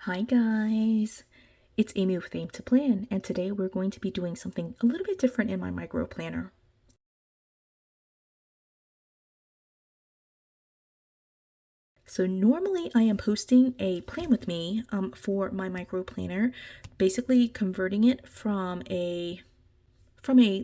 Hi guys, it's Amy with Aim to Plan, and today we're going to be doing something a little bit different in my micro planner. So normally I am posting a plan with me for my micro planner, basically converting it from a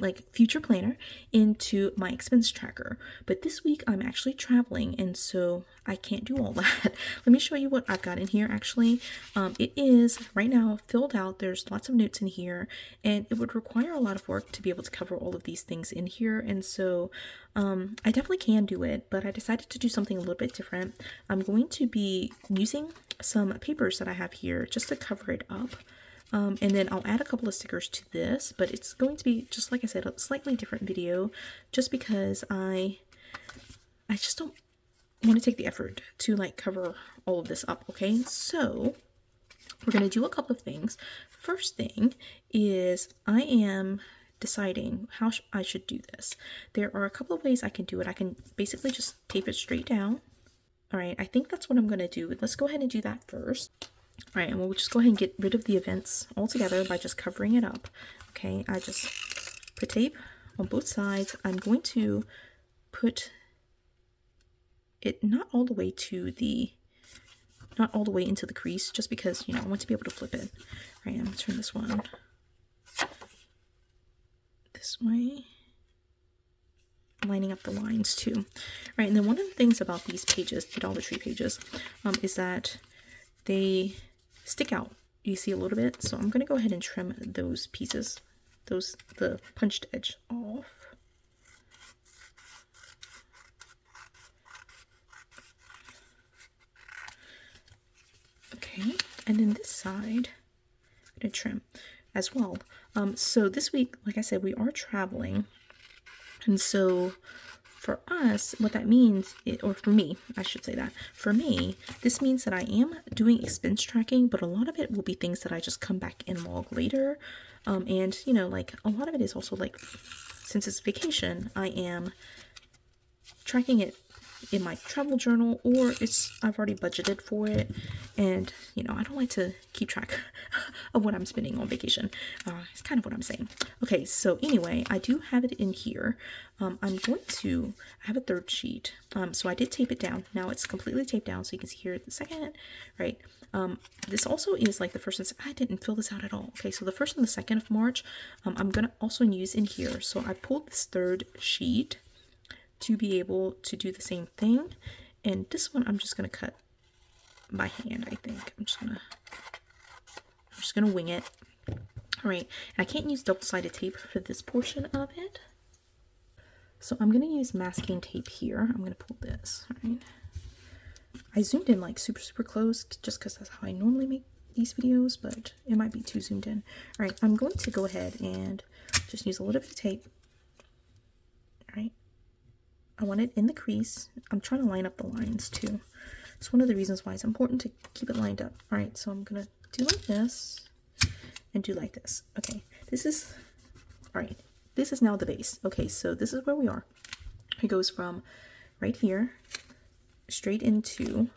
like future planner into my expense tracker. But this week I'm actually traveling, and so I can't do all that. Let me show you what I've got in here. Actually, it is right now filled out. There's lots of notes in here, and it would require a lot of work to be able to cover all of these things in here. And so I definitely can do it, but I decided to do something a little bit different. I'm going to be using some papers that I have here just to cover it up. And then I'll add a couple of stickers to this, but it's going to be, just like I said, a slightly different video, just because I just don't want to take the effort to like cover all of this up. Okay, so we're going to do a couple of things. First thing is I am deciding how I should do this. There are a couple of ways I can do it. I can basically just tape it straight down. All right, I think that's what I'm going to do. Let's go ahead and do that first. All right, and we'll just go ahead and get rid of the events altogether by just covering it up. Okay, I just put tape on both sides. I'm going to put it not all the way into the crease, just because, you know, I want to be able to flip it. All right, I'm going to turn this one this way, lining up the lines too. All right, and then one of the things about these pages, the Dollar Tree pages, is that they stick out. You see a little bit, so I'm going to go ahead and trim those pieces, the punched edge off. Okay, and then this side I'm going to trim as well. So this week, like I said, we are traveling, and so for us, what that means, or for me, I should say that, for me, this means that I am doing expense tracking, but a lot of it will be things that I just come back and log later. And, you know, like a lot of it is also like, since it's vacation, I am tracking it in my travel journal, or I've already budgeted for it, and you know, I don't like to keep track of what I'm spending on vacation. It's kind of what I'm saying. Okay, so anyway, I do have it in here. I have a third sheet, so I did tape it down. Now it's completely taped down, so you can see here the second, right? This also is like the first and I didn't fill this out at all. Okay, so the 1st and the 2nd of March, I'm gonna also use in here. So I pulled this third sheet to be able to do the same thing, and this one I'm just gonna cut by hand. I think I'm just gonna wing it. All right, and I can't use double-sided tape for this portion of it, so I'm gonna use masking tape here. I'm gonna pull this. All right, I zoomed in like super close just because that's how I normally make these videos, but it might be too zoomed in. All right, I'm going to go ahead and just use a little bit of tape. All right, I want it in the crease. I'm trying to line up the lines too. It's one of the reasons why it's important to keep it lined up. All right, so I'm gonna do like this and do like this. Okay, this is, all right, this is now the base. Okay, so this is where we are. It goes from right here straight into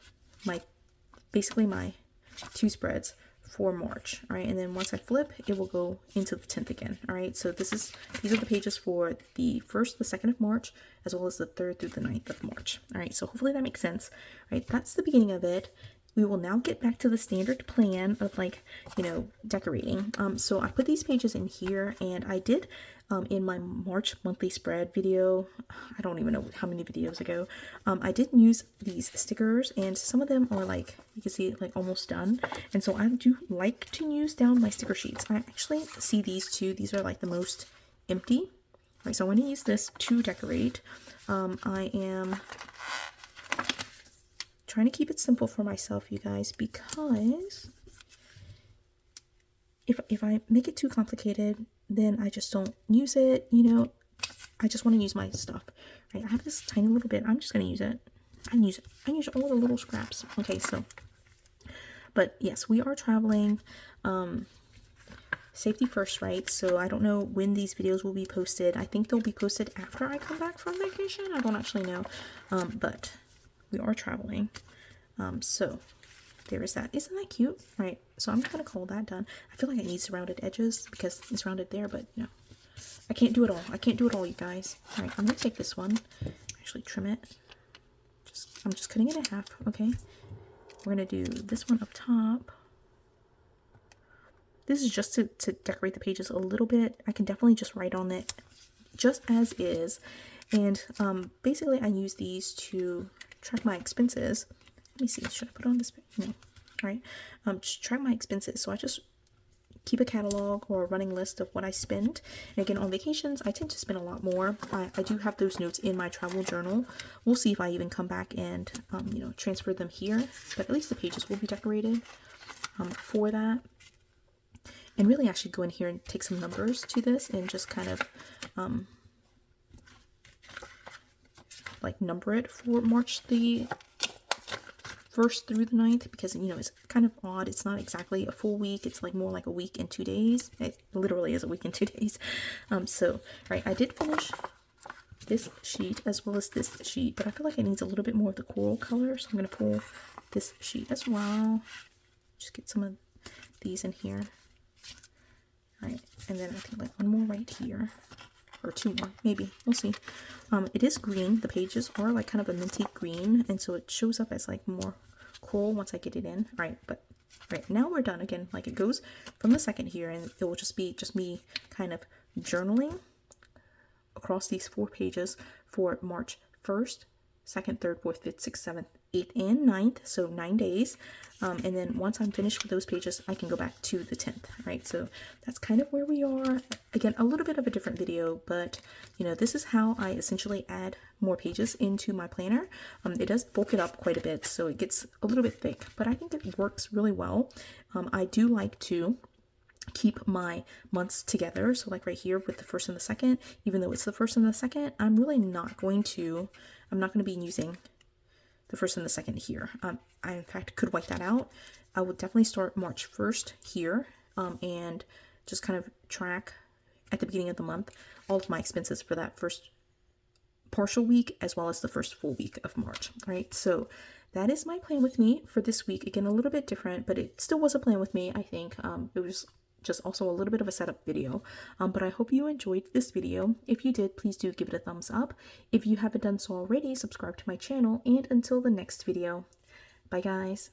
basically my 2 spreads for March. All right, and then once I flip, it will go into the 10th again. All right, so these are the pages for the 1st, the 2nd of March, as well as the 3rd through the 9th of March. All right, so hopefully that makes sense. All right, that's the beginning of it. We will now get back to the standard plan of, like, you know, decorating. So I put these pages in here, and I did in my March monthly spread video, I don't even know how many videos ago, I did use these stickers, and some of them are, like, you can see, like, almost done. And so I do like to use down my sticker sheets. I actually see these two. These are like the most empty. All right, so I want to use this to decorate. I am trying to keep it simple for myself, you guys, because if I make it too complicated, then I just don't use it, you know. I just want to use my stuff. Right, I have this tiny little bit. I'm just going to use it. I use all the little scraps. Okay, so, but yes, we are traveling. Safety first, right? So I don't know when these videos will be posted. I think they'll be posted after I come back from vacation. I don't actually know, but we are traveling. So there is that. Isn't that cute? Right, so I'm gonna call that done. I feel like I need surrounded edges because it's rounded there, but you know, I can't do it all. I can't do it all, you guys. All right, I'm gonna take this one, actually trim it. I'm just cutting it in half, okay? We're gonna do this one up top. This is just to decorate the pages a little bit. I can definitely just write on it just as is. And basically I use these to track my expenses. Let me see, should I put on this? No. All right, just track my expenses. So I just keep a catalog or a running list of what I spend. And again, on vacations, I tend to spend a lot more. I do have those notes in my travel journal. We'll see if I even come back and, you know, transfer them here. But at least the pages will be decorated for that. And really, I should go in here and take some numbers to this and just kind of like number it for March the 1st through the 9th, because you know it's kind of odd. It's not exactly a full week. It's like more like a week and 2 days. It literally is a week and 2 days. So right, I did finish this sheet as well as this sheet, but I feel like it needs a little bit more of the coral color, so I'm going to pull this sheet as well. Just get some of these in here. All right, and then I think like one more right here, or 2 more, maybe. We'll see. It is green. The pages are like kind of a minty green, and so it shows up as like more coral once I get it in. All right, but right now we're done. Again, like it goes from the second here, and it will just be me kind of journaling across these 4 pages for March 1st, 2nd, 3rd, 4th, 5th, 6th, 7th, 8th, and 9th, so 9 days. And then once I'm finished with those pages, I can go back to the 10th, right? So that's kind of where we are. Again, a little bit of a different video, but you know, this is how I essentially add more pages into my planner. It does bulk it up quite a bit, so it gets a little bit thick, but I think it works really well. I do like to keep my months together, so like right here with the 1st and the 2nd, even though it's the 1st and the 2nd, I'm not going to be using the 1st and the 2nd here. I in fact could wipe that out. I would definitely start March 1st here, and just kind of track at the beginning of the month all of my expenses for that first partial week as well as the first full week of March. All right, so that is my plan with me for this week. Again, a little bit different, but it still was a plan with me. I think it was just also a little bit of a setup video, but I hope you enjoyed this video. If you did, please do give it a thumbs up. If you haven't done so already, subscribe to my channel, and until the next video, bye guys.